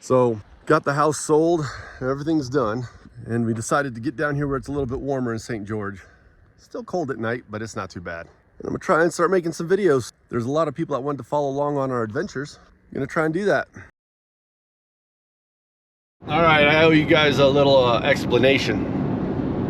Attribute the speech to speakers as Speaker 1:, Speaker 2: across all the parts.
Speaker 1: So got the house sold, everything's done, and we decided to get down here where it's a little bit warmer in St. George. Still cold at night, but it's not too bad. And I'm gonna try and start making some videos. There's a lot of people that wanted to follow along on our adventures. I'm gonna try and do that. All right, I owe you guys a little explanation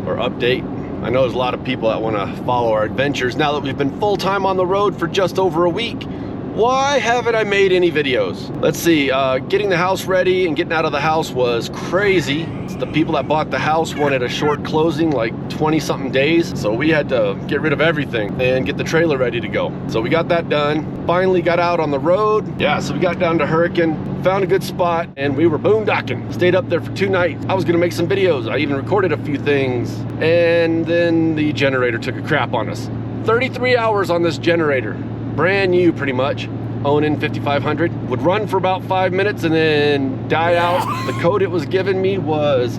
Speaker 1: or update. I know there's a lot of people that want to follow our adventures now that we've been full-time on the road for just over a week. Why haven't I made any videos? Let's see, getting the house ready and getting out of the house was crazy. The people that bought the house wanted a short closing, like 20-something days. So we had to get rid of everything and get the trailer ready to go. So we got that done. Finally got out on the road. Yeah, so we got down to Hurricane, found a good spot, and we were boondocking. Stayed up there for 2 nights. I was gonna make some videos. I even recorded a few things. And then the generator took a crap on us. 33 hours on this generator. Brand new, pretty much. Onan 5500 would run for about 5 minutes and then die out. The code it was giving me was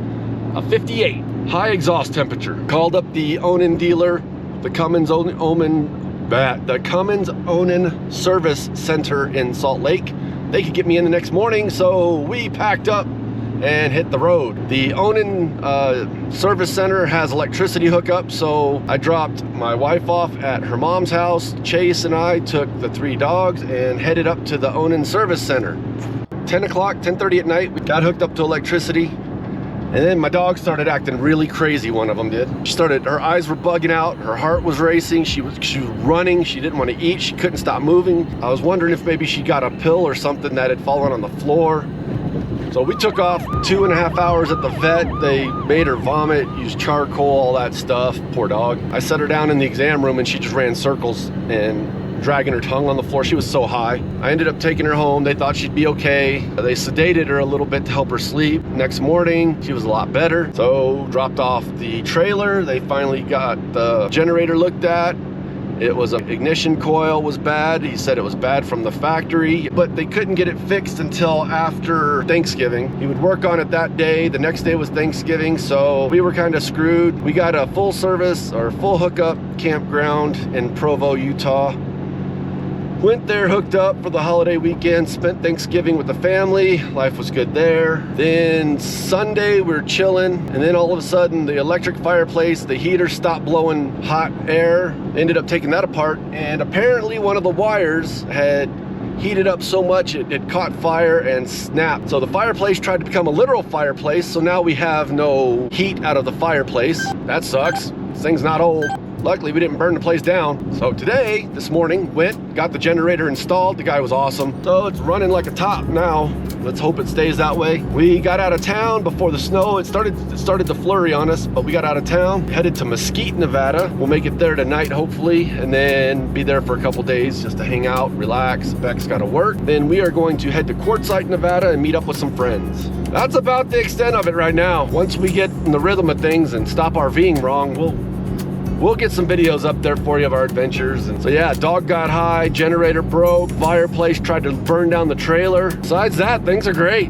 Speaker 1: a 58, high exhaust temperature. Called up the Onan dealer, the Cummins Onan Service Center in Salt Lake. They could get me in the next morning, so we packed up and hit the road. The Onan Service Center has electricity hookup, so I dropped my wife off at her mom's house. Chase and I took the 3 dogs and headed up to the Onan Service Center. 10 o'clock, 10:30 at night, we got hooked up to electricity, and then my dog started acting really crazy. One of them did. Her eyes were bugging out, her heart was racing, she was running, she didn't want to eat, she couldn't stop moving. I was wondering if maybe she got a pill or something that had fallen on the floor. So we took off 2.5 hours at the vet. They made her vomit, used charcoal, all that stuff. Poor dog. I set her down in the exam room and she just ran circles and dragging her tongue on the floor. She was so high. I ended up taking her home. They thought she'd be okay. They sedated her a little bit to help her sleep. Next morning, she was a lot better. So dropped off the trailer. They finally got the generator looked at. It was an ignition coil was bad. He said it was bad from the factory, but they couldn't get it fixed until after Thanksgiving. He would work on it that day. The next day was Thanksgiving, so we were kind of screwed. We got a full service or full hookup campground in Provo, Utah. Went there, hooked up for the holiday weekend, spent Thanksgiving with the family. Life was good there. Then Sunday we were chilling, and then all of a sudden the electric fireplace, the heater stopped blowing hot air. Ended up taking that apart, and apparently one of the wires had heated up so much it caught fire and snapped. So the fireplace tried to become a literal fireplace, so now we have no heat out of the fireplace. That sucks. This thing's not old. Luckily, we didn't burn the place down. So today, this morning, got the generator installed. The guy was awesome. So it's running like a top now. Let's hope it stays that way. We got out of town before the snow. It started to flurry on us, but we got out of town, headed to Mesquite, Nevada. We'll make it there tonight, hopefully, and then be there for a couple days just to hang out, relax. Beck's got to work. Then we are going to head to Quartzsite, Nevada and meet up with some friends. That's about the extent of it right now. Once we get in the rhythm of things and stop RVing wrong, we'll get some videos up there for you of our adventures. And so yeah, dog got high, generator broke, fireplace tried to burn down the trailer. Besides that, things are great.